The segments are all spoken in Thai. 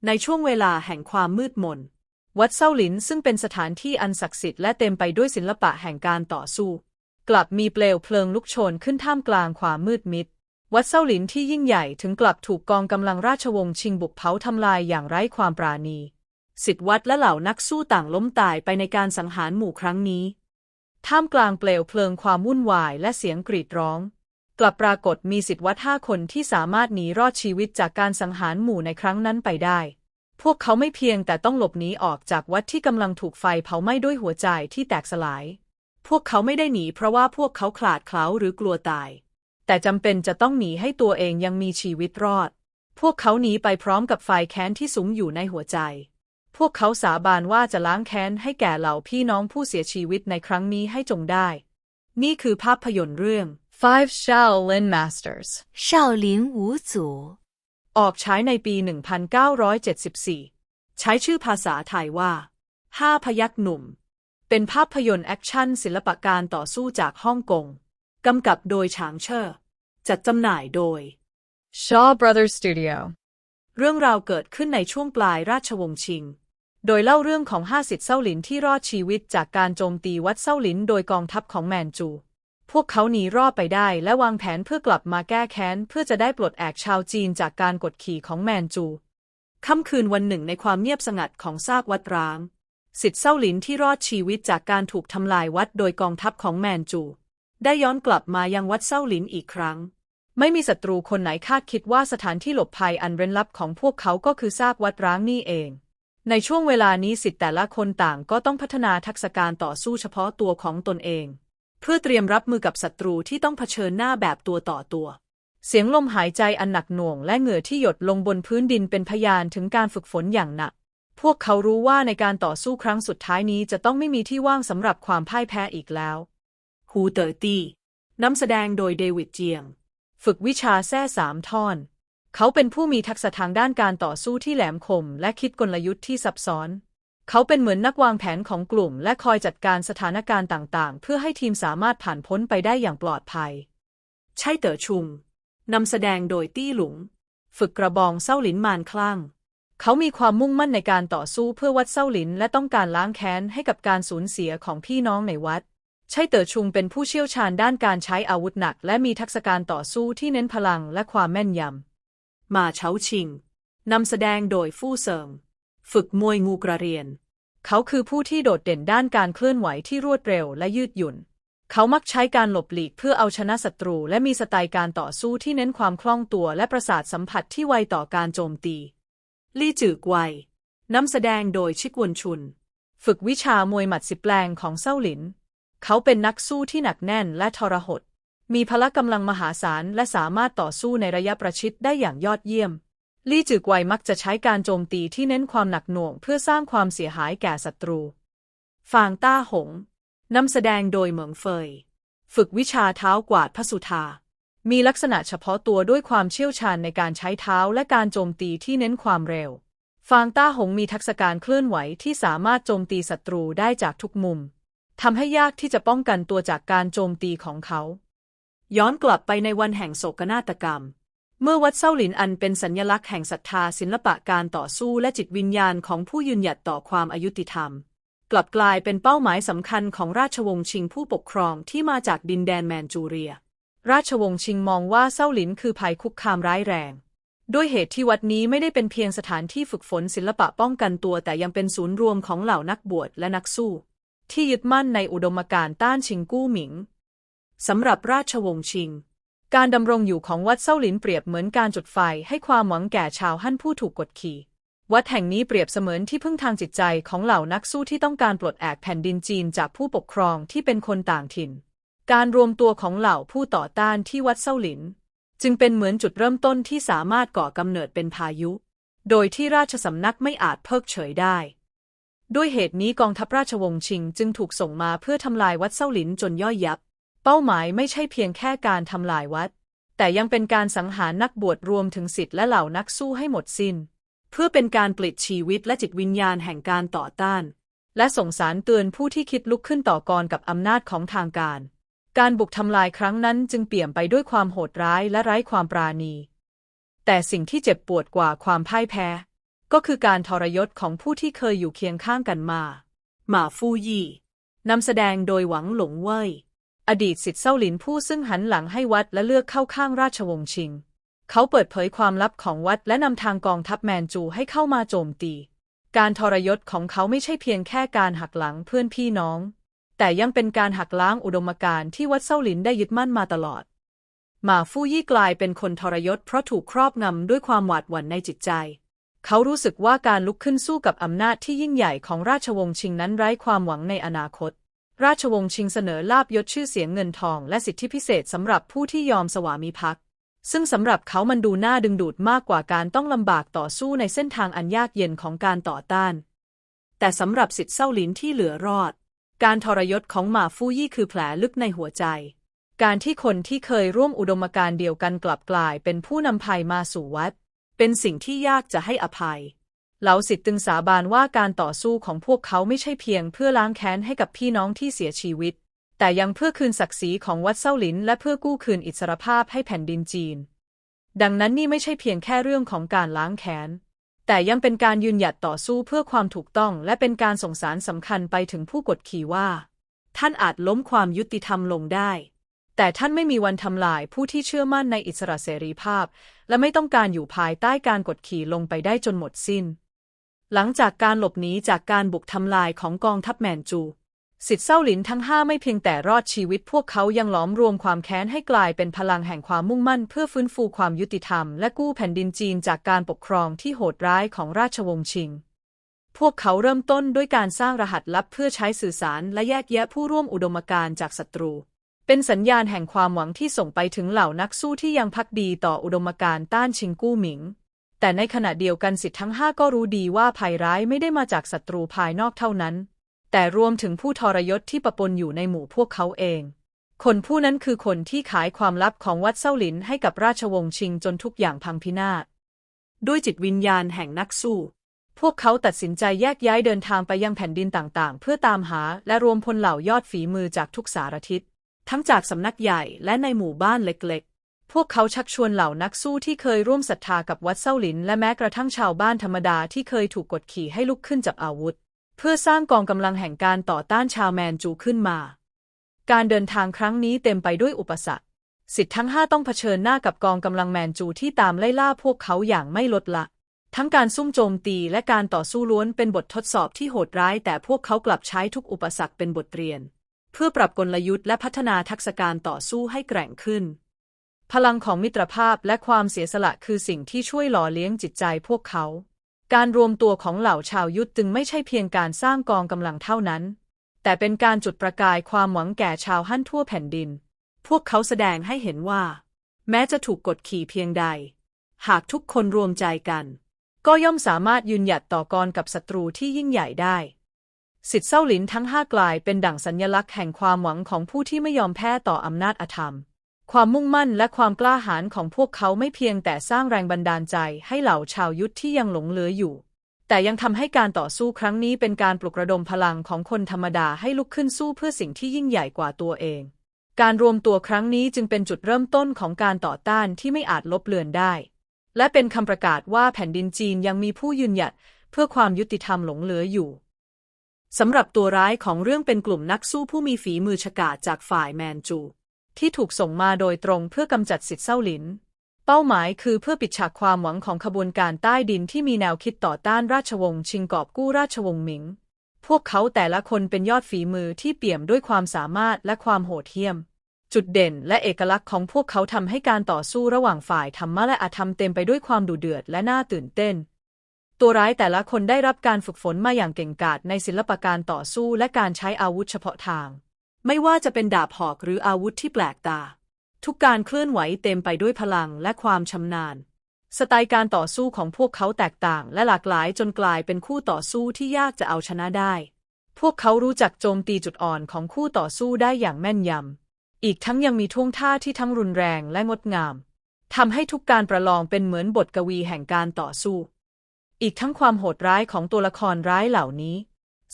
ในช่วงเวลาแห่งความมืดมนวัดเซาหลินซึ่งเป็นสถานที่อันศักดิ์สิทธิ์และเต็มไปด้วยศิลปะแห่งการต่อสู้กลับมีเปลวเพลิงลุกโชนขึ้นท่ามกลางความมืดมิดวัดเซาหลินที่ยิ่งใหญ่ถึงกลับถูกกองกำลังราชวงศ์ชิงบุกเผาทำลายอย่างไร้ความปราณีศิษย์วัดและเหล่านักสู้ต่างล้มตายไปในการสังหารหมู่ครั้งนี้ท่ามกลางเปลวเพลิงความวุ่นวายและเสียงกรีดร้องกลับปรากฏมีศิษย์วัด5 คนที่สามารถหนีรอดชีวิตจากการสังหารหมู่ในครั้งนั้นไปได้พวกเขาไม่เพียงแต่ต้องหลบหนีออกจากวัดที่กำลังถูกไฟเผาไหม้ด้วยหัวใจที่แตกสลายพวกเขาไม่ได้หนีเพราะว่าพวกเขาขลาดเขลาหรือกลัวตายแต่จำเป็นจะต้องหนีให้ตัวเองยังมีชีวิตรอดพวกเขาหนีไปพร้อมกับไฟแค้นที่สุมอยู่ในหัวใจพวกเขาสาบานว่าจะล้างแค้นให้แก่เหล่าพี่น้องผู้เสียชีวิตในครั้งนี้ให้จงได้นี่คือภาพยนตร์เรื่อง Five Shaolin Masters 少林五祖ออกฉายในปี 1974 ใช้ชื่อภาษาไทยว่า5 พยัคฆ์หนุ่มเป็นภาพยนตร์แอคชั่นศิลปะการต่อสู้จากฮ่องกงกำกับโดยฉางเช่อจัดจำหน่ายโดย Shaw Brothers Studio เรื่องราวเกิดขึ้นในช่วงปลายราชวงศ์ชิงโดยเล่าเรื่องของ5 ศิษย์เซาหลินที่รอดชีวิตจากการโจมตีวัดเซาหลินโดยกองทัพของแมนจูพวกเขาหนีรอดไปได้และวางแผนเพื่อกลับมาแก้แค้นเพื่อจะได้ปลดแอกชาวจีนจากการกดขี่ของแมนจูค่ำคืนวันหนึ่งในความเงียบสงัดของซากวัดร้างศิษย์เซาหลินที่รอดชีวิตจากการถูกทำลายวัดโดยกองทัพของแมนจูได้ย้อนกลับมายังวัดเซาหลินอีกครั้งไม่มีศัตรูคนไหนคาดคิดว่าสถานที่หลบภัยอันเร้นลับของพวกเขาก็คือซากวัดร้างนี่เองในช่วงเวลานี้ศิษย์แต่ละคนต่างก็ต้องพัฒนาทักษะการต่อสู้เฉพาะตัวของตนเองเพื่อเตรียมรับมือกับศัตรูที่ต้องเผชิญหน้าแบบตัวต่อตัวเสียงลมหายใจอันหนักหน่วงและเหงื่อที่หยดลงบนพื้นดินเป็นพยานถึงการฝึกฝนอย่างหนักพวกเขารู้ว่าในการต่อสู้ครั้งสุดท้ายนี้จะต้องไม่มีที่ว่างสำหรับความพ่ายแพ้อีกแล้วฮูเตอร์ตี้นำแสดงโดยเดวิดเจียงฝึกวิชาแท้3 ท่อนเขาเป็นผู้มีทักษะทางด้านการต่อสู้ที่แหลมคมและคิดกลยุทธ์ที่ซับซ้อนเขาเป็นเหมือนนักวางแผนของกลุ่มและคอยจัดการสถานการณ์ต่างๆเพื่อให้ทีมสามารถผ่านพ้นไปได้อย่างปลอดภัยไช่เต๋อชุงนำแสดงโดยตี้หลุงฝึกกระบองเซาหลินมารคลั่งเขามีความมุ่งมั่นในการต่อสู้เพื่อวัดเซาหลินและต้องการล้างแค้นให้กับการสูญเสียของพี่น้องในวัดไช่เต๋อชุงเป็นผู้เชี่ยวชาญด้านการใช้อาวุธหนักและมีทักษะการต่อสู้ที่เน้นพลังและความแม่นยำมาเฉาชิงนำแสดงโดยฟู่เซิงฝึกมวยงูกระเรียนเขาคือผู้ที่โดดเด่นด้านการเคลื่อนไหวที่รวดเร็วและยืดหยุ่นเขามักใช้การหลบหลีกเพื่อเอาชนะศัตรูและมีสไตล์การต่อสู้ที่เน้นความคล่องตัวและประสาทสัมผัสที่ไวต่อการโจมตีลี่จือกวยนำแสดงโดยชิกวนชุนฝึกวิชามวยหมัด10 แปลงของเซาหลินเขาเป็นนักสู้ที่หนักแน่นและทรหดมีพละกำลังมหาศาลและสามารถต่อสู้ในระยะประชิดได้อย่างยอดเยี่ยมลี่จือกวยมักจะใช้การโจมตีที่เน้นความหนักหน่วงเพื่อสร้างความเสียหายแก่ศัตรูฟางต้าหงนำแสดงโดยเหมิงเฟยฝึกวิชาเท้ากวาดพสุธามีลักษณะเฉพาะตัวด้วยความเชี่ยวชาญในการใช้เท้าและการโจมตีที่เน้นความเร็วฟางต้าหงมีทักษะการเคลื่อนไหวที่สามารถโจมตีศัตรูได้จากทุกมุมทำให้ยากที่จะป้องกันตัวจากการโจมตีของเขาย้อนกลับไปในวันแห่งโศกนาฏกรรมเมื่อวัดเซาหลินอันเป็นสัญลักษณ์แห่งศรัทธาศิลปะการต่อสู้และจิตวิญญาณของผู้ยืนหยัดต่อความอายุติธรรมกลับกลายเป็นเป้าหมายสำคัญของราชวงศ์ชิงผู้ปกครองที่มาจากดินแดนแมนจูเรียราชวงศ์ชิงมองว่าเซาหลินคือภัยคุกคามร้ายแรงด้วยเหตุที่วัดนี้ไม่ได้เป็นเพียงสถานที่ฝึกฝนศิลปะป้องกันตัวแต่ยังเป็นศูนย์รวมของเหล่านักบวชและนักสู้ที่ยึดมั่นในอุดมการณ์ต้านชิงกู้หมิงสำหรับราชวงศ์ชิงการดำรงอยู่ของวัดเซาหลินเปรียบเหมือนการจุดไฟให้ความหวังแก่ชาวฮั่นผู้ถูกกดขี่วัดแห่งนี้เปรียบเสมือนที่พึ่งทางจิตใจของเหล่านักสู้ที่ต้องการปลดแอกแผ่นดินจีนจากผู้ปกครองที่เป็นคนต่างถิ่นการรวมตัวของเหล่าผู้ต่อต้านที่วัดเซาหลินจึงเป็นเหมือนจุดเริ่มต้นที่สามารถก่อกำเนิดเป็นพายุโดยที่ราชสำนักไม่อาจเพิกเฉยได้ด้วยเหตุนี้กองทัพราชวงศ์ชิงจึงถูกส่งมาเพื่อทำลายวัดเซาหลินจนย่อยยับเป้าหมายไม่ใช่เพียงแค่การทำลายวัดแต่ยังเป็นการสังหารนักบวชรวมถึงศิษย์และเหล่านักสู้ให้หมดสิ้นเพื่อเป็นการปลิดชีวิตและจิตวิญญาณแห่งการต่อต้านและส่งสารเตือนผู้ที่คิดลุกขึ้นต่อกรกับอำนาจของทางการบุกทำลายครั้งนั้นจึงเปี่ยมไปด้วยความโหดร้ายและไร้ความปราณีแต่สิ่งที่เจ็บปวดกว่าความพ่ายแพ้ ก็คือการทรยศของผู้ที่เคยอยู่เคียงข้างกันมาหมาฟู่ยี่นำแสดงโดยหวังหลงเว่ยอดีตศิษย์เซาหลินผู้ซึ่งหันหลังให้วัดและเลือกเข้าข้างราชวงศ์ชิงเขาเปิดเผยความลับของวัดและนำทางกองทัพแมนจูให้เข้ามาโจมตีการทรยศของเขาไม่ใช่เพียงแค่การหักหลังเพื่อนพี่น้องแต่ยังเป็นการหักล้างอุดมการณ์ที่วัดเซาหลินได้ยึดมั่นมาตลอดหมาฟู่ยี่กลายเป็นคนทรยศเพราะถูกครอบงำด้วยความหวาดหวั่นในจิตใจเขารู้สึกว่าการลุกขึ้นสู้กับอำนาจที่ยิ่งใหญ่ของราชวงศ์ชิงนั้นไร้ความหวังในอนาคตราชวงศ์ชิงเสนอลาภยศชื่อเสียงเงินทองและสิทธิพิเศษสำหรับผู้ที่ยอมสวามิภักดิ์ซึ่งสำหรับเขามันดูน่าดึงดูดมากกว่าการต้องลำบากต่อสู้ในเส้นทางอันยากเย็นของการต่อต้านแต่สำหรับศิษย์เซาหลินที่เหลือรอดการทรยศของหมาฟู่ยี่คือแผลลึกในหัวใจการที่คนที่เคยร่วมอุดมการณ์เดียวกันกลับกลายเป็นผู้นำภัยมาสู่วัดเป็นสิ่งที่ยากจะให้อภัยเหลาศิษย์ตึงสาบานว่าการต่อสู้ของพวกเขาไม่ใช่เพียงเพื่อล้างแค้นให้กับพี่น้องที่เสียชีวิตแต่ยังเพื่อคืนศักดิ์ศรีของวัดเซาหลินและเพื่อกู้คืนอิสรภาพให้แผ่นดินจีนดังนั้นนี่ไม่ใช่เพียงแค่เรื่องของการล้างแค้นแต่ยังเป็นการยืนหยัดต่อสู้เพื่อความถูกต้องและเป็นการส่งสารสำคัญไปถึงผู้กดขี่ว่าท่านอาจล้มความยุติธรรมลงได้แต่ท่านไม่มีวันทำลายผู้ที่เชื่อมั่นในอิสระเสรีภาพและไม่ต้องการอยู่ภายใต้การกดขี่ลงไปได้จนหมดสิ้นหลังจากการหลบหนีจากการบุกทำลายของกองทัพแมนจูศิษย์เซาหลินทั้งห้าไม่เพียงแต่รอดชีวิตพวกเขายังหลอมรวมความแค้นให้กลายเป็นพลังแห่งความมุ่งมั่นเพื่อฟื้นฟูความยุติธรรมและกู้แผ่นดินจีนจากการปกครองที่โหดร้ายของราชวงศ์ชิงพวกเขาเริ่มต้นด้วยการสร้างรหัสลับเพื่อใช้สื่อสารและแยกแยะผู้ร่วมอุดมการณ์จากศัตรูเป็นสัญญาณแห่งความหวังที่ส่งไปถึงเหล่านักสู้ที่ยังภักดีต่ออุดมการณ์ต้านชิงกู้หมิงแต่ในขณะเดียวกันศิษย์ทั้งห้าก็รู้ดีว่าภัยร้ายไม่ได้มาจากศัตรูภายนอกเท่านั้นแต่รวมถึงผู้ทรยศที่ปะปนอยู่ในหมู่พวกเขาเองคนผู้นั้นคือคนที่ขายความลับของวัดเซาหลินให้กับราชวงศ์ชิงจนทุกอย่างพังพินาศด้วยจิตวิญญาณแห่งนักสู้พวกเขาตัดสินใจแยกย้ายเดินทางไปยังแผ่นดินต่างๆเพื่อตามหาและรวมพลเหล่ายอดฝีมือจากทุกสารทิศทั้งจากสำนักใหญ่และในหมู่บ้านเล็กๆพวกเขาชักชวนเหล่านักสู้ที่เคยร่วมศรัทธากับวัดเซาหลินและแม้กระทั่งชาวบ้านธรรมดาที่เคยถูกกดขี่ให้ลุกขึ้นจับอาวุธเพื่อสร้างกองกำลังแห่งการต่อต้านชาวแมนจูขึ้นมาการเดินทางครั้งนี้เต็มไปด้วยอุปสรรคศิษย์ทั้งห้าต้องเผชิญหน้ากับกองกำลังแมนจูที่ตามไล่ล่าพวกเขาอย่างไม่ลดละทั้งการซุ่มโจมตีและการต่อสู้ล้วนเป็นบททดสอบที่โหดร้ายแต่พวกเขากลับใช้ทุกอุปสรรคเป็นบทเรียนเพื่อปรับกลยุทธ์และพัฒนาทักษะการต่อสู้ให้แกร่งขึ้นพลังของมิตรภาพและความเสียสละคือสิ่งที่ช่วยหล่อเลี้ยงจิตใจพวกเขาการรวมตัวของเหล่าชาวยุทธจึงไม่ใช่เพียงการสร้างกองกำลังเท่านั้นแต่เป็นการจุดประกายความหวังแก่ชาวฮั่นทั่วแผ่นดินพวกเขาแสดงให้เห็นว่าแม้จะถูกกดขี่เพียงใดหากทุกคนรวมใจกันก็ย่อมสามารถยืนหยัดต่อกรกับศัตรูที่ยิ่งใหญ่ได้ศิษย์เซาหลินทั้งห้ากลายเป็นดั่งสัญลักษณ์แห่งความหวังของผู้ที่ไม่ยอมแพ้ต่ออำนาจอธรรมความมุ่งมั่นและความกล้าหาญของพวกเขาไม่เพียงแต่สร้างแรงบันดาลใจให้เหล่าชาวยุทธที่ยังหลงเหลืออยู่แต่ยังทำให้การต่อสู้ครั้งนี้เป็นการปลุกระดมพลังของคนธรรมดาให้ลุกขึ้นสู้เพื่อสิ่งที่ยิ่งใหญ่กว่าตัวเองการรวมตัวครั้งนี้จึงเป็นจุดเริ่มต้นของการต่อต้านที่ไม่อาจลบเลือนได้และเป็นคำประกาศว่าแผ่นดินจีนยังมีผู้ยืนหยัดเพื่อความยุติธรรมหลงเหลืออยู่สำหรับตัวร้ายของเรื่องเป็นกลุ่มนักสู้ผู้มีฝีมือฉกาจจากฝ่ายแมนจูที่ถูกส่งมาโดยตรงเพื่อกำจัดศิษย์เซาหลินเป้าหมายคือเพื่อปิดฉากความหวังของขบวนการใต้ดินที่มีแนวคิดต่อต้านราชวงศ์ชิงกอบกู้ราชวงศ์หมิงพวกเขาแต่ละคนเป็นยอดฝีมือที่เปี่ยมด้วยความสามารถและความโหดเหี้ยมจุดเด่นและเอกลักษณ์ของพวกเขาทำให้การต่อสู้ระหว่างฝ่ายธรรมะและอธรรมเต็มไปด้วยความดุเดือดและน่าตื่นเต้นตัวร้ายแต่ละคนได้รับการฝึกฝนมาอย่างเก่งกาจในศิลปะการต่อสู้และการใช้อาวุธเฉพาะทางไม่ว่าจะเป็นดาบหอกหรืออาวุธที่แปลกตาทุกการเคลื่อนไหวเต็มไปด้วยพลังและความชำนาญสไตล์การต่อสู้ของพวกเขาแตกต่างและหลากหลายจนกลายเป็นคู่ต่อสู้ที่ยากจะเอาชนะได้พวกเขารู้จักโจมตีจุดอ่อนของคู่ต่อสู้ได้อย่างแม่นยำอีกทั้งยังมีท่วงท่าที่ทั้งรุนแรงและงดงามทำให้ทุกการประลองเป็นเหมือนบทกวีแห่งการต่อสู้อีกทั้งความโหดร้ายของตัวละครร้ายเหล่านี้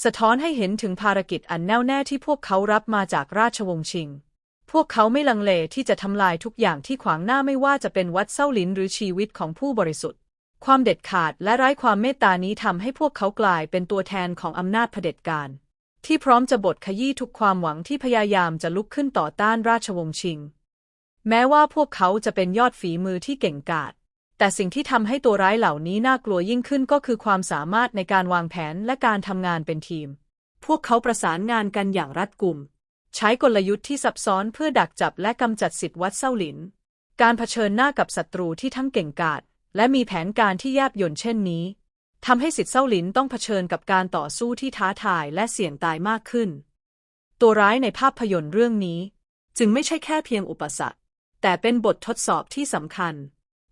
สะท้อนให้เห็นถึงภารกิจอันแน่วแน่ที่พวกเขารับมาจากราชวงศ์ชิงพวกเขาไม่ลังเลที่จะทำลายทุกอย่างที่ขวางหน้าไม่ว่าจะเป็นวัดเซาหลินหรือชีวิตของผู้บริสุทธิ์ ความเด็ดขาดและไร้ความเมตตานี้ทำให้พวกเขากลายเป็นตัวแทนของอำนาจเผด็จการที่พร้อมจะบดขยี้ทุกความหวังที่พยายามจะลุกขึ้นต่อต้านราชวงศ์ชิงแม้ว่าพวกเขาจะเป็นยอดฝีมือที่เก่งกาจแต่สิ่งที่ทำให้ตัวร้ายเหล่านี้น่ากลัวยิ่งขึ้นก็คือความสามารถในการวางแผนและการทำงานเป็นทีมพวกเขาประสานงานกันอย่างรัดกุมใช้กลยุทธ์ที่ซับซ้อนเพื่อดักจับและกำจัดสิทธิ์วัดเซาหลินการเผชิญหน้ากับศัตรูที่ทั้งเก่งกาจและมีแผนการที่แยบยลเช่นนี้ทำให้สิทธิ์เซาหลินต้องเผชิญกับการต่อสู้ที่ท้าทายและเสี่ยงตายมากขึ้นตัวร้ายในภาพยนตร์เรื่องนี้จึงไม่ใช่แค่เพียงอุปสรรคแต่เป็นบททดสอบที่สำคัญ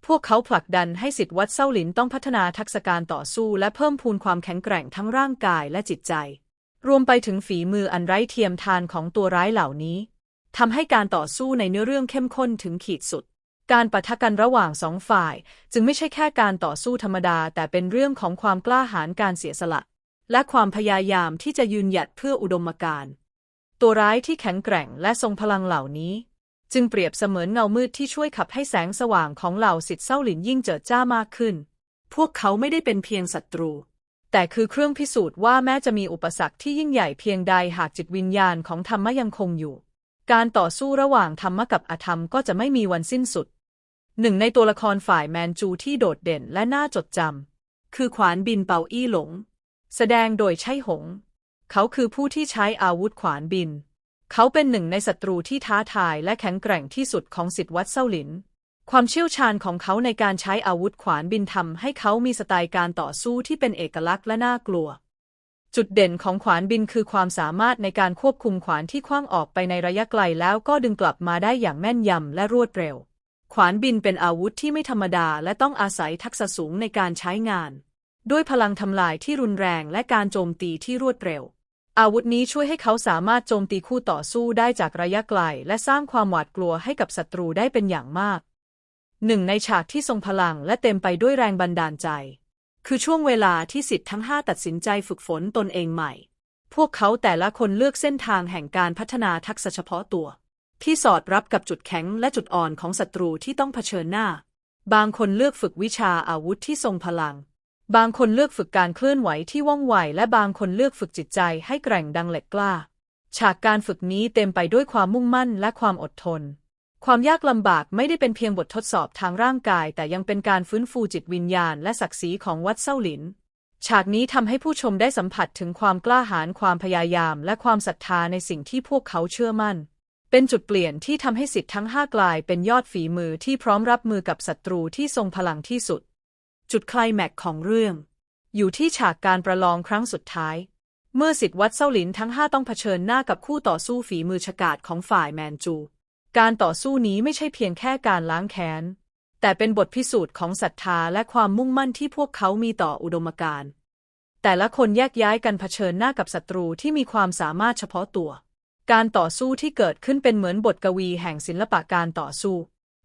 พวกเขาผลักดันให้สิทธิ์วัดเซาหลินต้องพัฒนาทักษะการต่อสู้และเพิ่มพูนความแข็งแกร่งทั้งร่างกายและจิตใจรวมไปถึงฝีมืออันไร้เทียมทานของตัวร้ายเหล่านี้ทำให้การต่อสู้ในเนื้อเรื่องเข้มข้นถึงขีดสุดการปะทะกันระหว่างสองฝ่ายจึงไม่ใช่แค่การต่อสู้ธรรมดาแต่เป็นเรื่องของความกล้าหาญการเสียสละและความพยายามที่จะยืนหยัดเพื่ออุดมการณ์ตัวร้ายที่แข็งแกร่งและทรงพลังเหล่านี้จึงเปรียบเสมือนเงามืดที่ช่วยขับให้แสงสว่างของเหล่าศิษย์เซาหลินยิ่งเจิดจ้ามากขึ้นพวกเขาไม่ได้เป็นเพียงศัตรูแต่คือเครื่องพิสูจน์ว่าแม้จะมีอุปสรรคที่ยิ่งใหญ่เพียงใดหากจิตวิญญาณของธรรมะยังคงอยู่การต่อสู้ระหว่างธรรมะกับอธรรมก็จะไม่มีวันสิ้นสุดหนึ่งในตัวละครฝ่ายแมนจูที่โดดเด่นและน่าจดจำคือขวานบินเปาอี้หลงแสดงโดยไช่หงเขาคือผู้ที่ใช้อาวุธขวานบินเขาเป็นหนึ่งในศัตรูที่ท้าทายและแข็งแกร่งที่สุดของศิษย์วัดเซาหลินความเชี่ยวชาญของเขาในการใช้อาวุธขวานบินทำให้เขามีสไตล์การต่อสู้ที่เป็นเอกลักษณ์และน่ากลัวจุดเด่นของขวานบินคือความสามารถในการควบคุมขวานที่ขว้างออกไปในระยะไกลแล้วก็ดึงกลับมาได้อย่างแม่นยำและรวดเร็วขวานบินเป็นอาวุธที่ไม่ธรรมดาและต้องอาศัยทักษะสูงในการใช้งานด้วยพลังทำลายที่รุนแรงและการโจมตีที่รวดเร็วอาวุธนี้ช่วยให้เขาสามารถโจมตีคู่ต่อสู้ได้จากระยะไกลและสร้างความหวาดกลัวให้กับศัตรูได้เป็นอย่างมากหนึ่งในฉากที่ทรงพลังและเต็มไปด้วยแรงบันดาลใจคือช่วงเวลาที่ศิษย์ทั้งห้าตัดสินใจฝึกฝนตนเองใหม่พวกเขาแต่ละคนเลือกเส้นทางแห่งการพัฒนาทักษะเฉพาะตัวที่สอดรับกับจุดแข็งและจุดอ่อนของศัตรูที่ต้องเผชิญหน้าบางคนเลือกฝึกวิชาอาวุธที่ทรงพลังบางคนเลือกฝึกการเคลื่อนไหวที่ว่องไวและบางคนเลือกฝึกจิตใจให้แกร่งดังเหล็กกล้าฉากการฝึกนี้เต็มไปด้วยความมุ่งมั่นและความอดทนความยากลำบากไม่ได้เป็นเพียงบททดสอบทางร่างกายแต่ยังเป็นการฟื้นฟูจิตวิญญาณและศักดิ์ศรีของวัดเซาหลินฉากนี้ทำให้ผู้ชมได้สัมผัสถึงความกล้าหาญความพยายามและความศรัทธาในสิ่งที่พวกเขาเชื่อมั่นเป็นจุดเปลี่ยนที่ทำให้ศิษย์ทั้งห้ากลายเป็นยอดฝีมือที่พร้อมรับมือกับศัตรูที่ทรงพลังที่สุดจุดไคลแม็กซ์ของเรื่องอยู่ที่ฉากการประลองครั้งสุดท้ายเมื่อศิษย์วัดเซาหลินทั้งห้าต้องเผชิญหน้ากับคู่ต่อสู้ฝีมือฉกาจของฝ่ายแมนจูการต่อสู้นี้ไม่ใช่เพียงแค่การล้างแค้นแต่เป็นบทพิสูจน์ของศรัทธาและความมุ่งมั่นที่พวกเขามีต่ออุดมการณ์แต่ละคนแยกย้ายกันเผชิญหน้ากับศัตรูที่มีความสามารถเฉพาะตัวการต่อสู้ที่เกิดขึ้นเป็นเหมือนบทกวีแห่งศิลปะการต่อสู้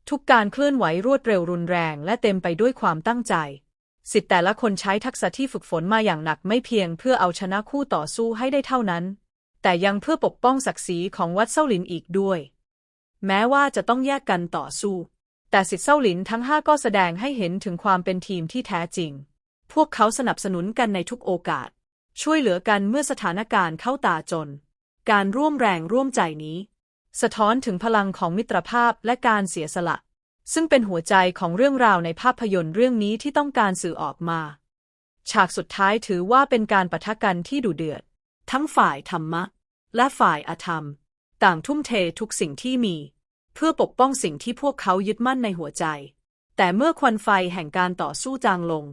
ทุกการเคลื่อนไหวรวดเร็วรุนแรงและเต็มไปด้วยความตั้งใจศิษย์แต่ละคนใช้ทักษะที่ฝึกฝนมาอย่างหนักไม่เพียงเพื่อเอาชนะคู่ต่อสู้ให้ได้เท่านั้นแต่ยังเพื่อปกป้องศักดิ์ศรีของวัดเซาหลินอีกด้วยแม้ว่าจะต้องแยกกันต่อสู้แต่ศิษย์เซาหลินทั้งห้าก็แสดงให้เห็นถึงความเป็นทีมที่แท้จริงพวกเขาสนับสนุนกันในทุกโอกาสช่วยเหลือกันเมื่อสถานการณ์เข้าตาจนการร่วมแรงร่วมใจนี้สะท้อนถึงพลังของมิตรภาพและการเสียสละซึ่งเป็นหัวใจของเรื่องราวในภาพยนตร์เรื่องนี้ที่ต้องการสื่อออกมาฉากสุดท้ายถือว่าเป็นการปะทะกันที่ดุเดือดทั้งฝ่ายธรรมะและฝ่ายอธรรมต่างทุ่มเททุกสิ่งที่มีเพื่อปกป้องสิ่งที่พวกเขายึดมั่นในหัวใจแต่เมื่อควันไฟแห่งการต่อสู้จางลง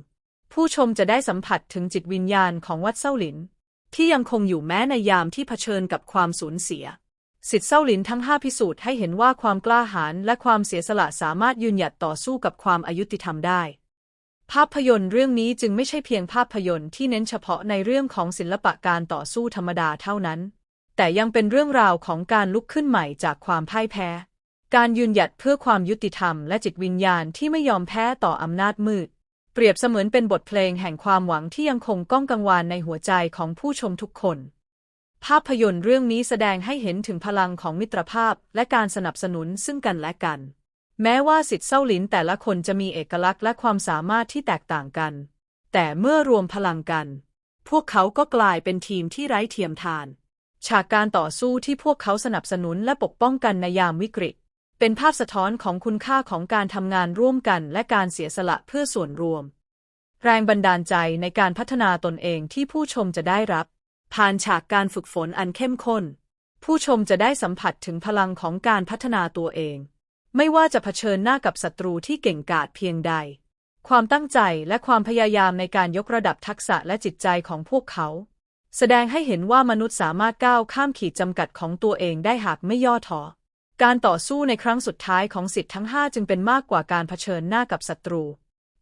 ผู้ชมจะได้สัมผัสถึงจิตวิญญาณของวัดเซาหลินที่ยังคงอยู่แม้ในยามที่เผชิญกับความสูญเสียศิษย์เซาหลินทั้งห้าพิสูจน์ให้เห็นว่าความกล้าหาญและความเสียสละสามารถยืนหยัดต่อสู้กับความอายุติธรรมได้ภาพยนตร์เรื่องนี้จึงไม่ใช่เพียงภาพยนตร์ที่เน้นเฉพาะในเรื่องของศิลปะการต่อสู้ธรรมดาเท่านั้นแต่ยังเป็นเรื่องราวของการลุกขึ้นใหม่จากความพ่ายแพ้การยืนหยัดเพื่อความยุติธรรมและจิตวิญญาณที่ไม่ยอมแพ้ต่ออำนาจมืดเปรียบเสมือนเป็นบทเพลงแห่งความหวังที่ยังคงก้องกังวานในหัวใจของผู้ชมทุกคนภาพยนตร์เรื่องนี้แสดงให้เห็นถึงพลังของมิตรภาพและการสนับสนุนซึ่งกันและกัน แม้ว่าสิทธิ์เซาหลินแต่ละคนจะมีเอกลักษณ์และความสามารถที่แตกต่างกัน แต่เมื่อรวมพลังกัน พวกเขาก็กลายเป็นทีมที่ไร้เทียมทาน ฉากการต่อสู้ที่พวกเขาสนับสนุนและปกป้องกันในยามวิกฤต เป็นภาพสะท้อนของคุณค่าของการทำงานร่วมกันและการเสียสละเพื่อส่วนรวม แรงบันดาลใจในการพัฒนาตนเองที่ผู้ชมจะได้รับ ผ่านฉากการฝึกฝนอันเข้มข้น ผู้ชมจะได้สัมผัสถึงพลังของการพัฒนาตัวเอง ไม่ว่าจะเผชิญหน้ากับศัตรูที่เก่งกาจเพียงใด ความตั้งใจและความพยายามในการยกระดับทักษะและจิตใจของพวกเขา แสดงให้เห็นว่ามนุษย์สามารถก้าวข้ามขีดจำกัดของตัวเองได้หากไม่ย่อท้อ การต่อสู้ในครั้งสุดท้ายของสิทธิ์ทั้ง5จึงเป็นมากกว่าการเผชิญหน้ากับศัตรู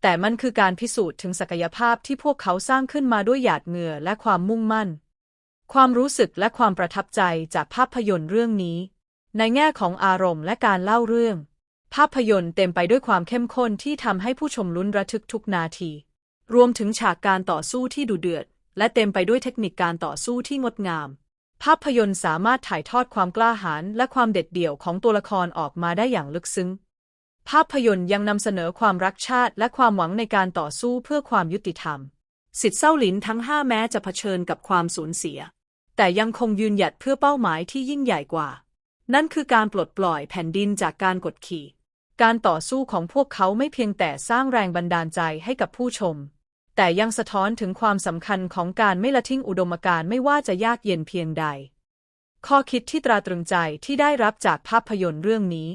แต่มันคือการพิสูจน์ถึงศักยภาพที่พวกเขาสร้างขึ้นมาด้วยหยาดเหงื่อและความมุ่งมั่น ความรู้สึกและความประทับใจจากภาพยนตร์เรื่องนี้ ในแง่ของอารมณ์และการเล่าเรื่อง ภาพยนตร์เต็มไปด้วยความเข้มข้นที่ทำให้ผู้ชมลุ้นระทึกทุกนาที รวมถึงฉากการต่อสู้ที่ดุเดือด และเต็มไปด้วยเทคนิคการต่อสู้ที่งดงาม ภาพยนตร์สามารถถ่ายทอดความกล้าหาญและความเด็ดเดี่ยวของตัวละครออกมาได้อย่างลึกซึ้ง ภาพยนตร์ยังนำเสนอความรักชาติและความหวังในการต่อสู้เพื่อความยุติธรรม สิทธิ์เซาหลินทั้ง5แม้จะเผชิญกับความสูญเสีย แต่ยังคงยืนหยัดเพื่อเป้าหมายที่ยิ่งใหญ่กว่า นั่นคือการปลดปล่อยแผ่นดินจากการกดขี่ การต่อสู้ของพวกเขาไม่เพียงแต่สร้างแรงบันดาลใจให้กับผู้ชม แต่ยังสะท้อนถึงความสำคัญของการไม่ละทิ้งอุดมการณ์ไม่ว่าจะยากเย็นเพียงใด ข้อคิดที่ตราตรึงใจที่ได้รับจากภาพยนตร์เรื่องนี้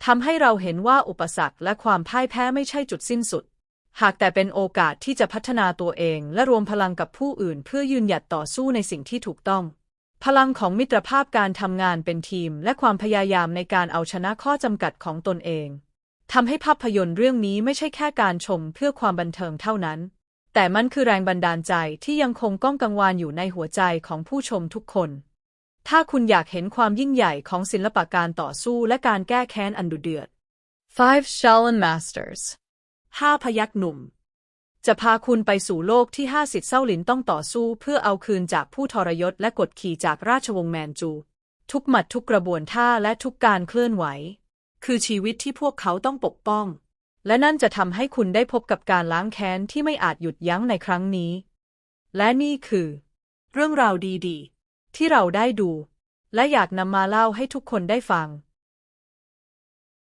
ทำให้เราเห็นว่าอุปสรรคและความพ่ายแพ้ไม่ใช่จุดสิ้นสุด หากแต่เป็นโอกาสที่จะพัฒนาตัวเองและรวมพลังกับผู้อื่นเพื่อยืนหยัดต่อสู้ในสิ่งที่ถูกต้อง พลังของมิตรภาพการทำงานเป็นทีมและความพยายามในการเอาชนะข้อจำกัดของตนเองทำให้ภาพยนตร์เรื่องนี้ไม่ใช่แค่การชมเพื่อความบันเทิงเท่านั้น แต่มันคือแรงบันดาลใจที่ยังคงก้องกังวานอยู่ในหัวใจของผู้ชมทุกคน ถ้าคุณอยากเห็นความยิ่งใหญ่ของศิลปะการต่อสู้และการแก้แค้นอันดุเดือด Five Shaolin Masters 5 พยัคฆ์หนุ่ม จะพาคุณไปสู่โลกที่5สิทธิ์เซาหลินต้องต่อสู้เพื่อเอาคืนจากผู้ทรยศและกดขี่จากราชวงศ์แมนจู ทุกหมัดทุกกระบวนท่าและทุกการเคลื่อนไหว คือชีวิตที่พวกเขาต้องปกป้อง และนั่นจะทำให้คุณได้พบกับการล้างแค้นที่ไม่อาจหยุดยั้งในครั้งนี้ และนี่คือเรื่องราวดีๆที่เราได้ดูและอยากนำมาเล่าให้ทุกคนได้ฟัง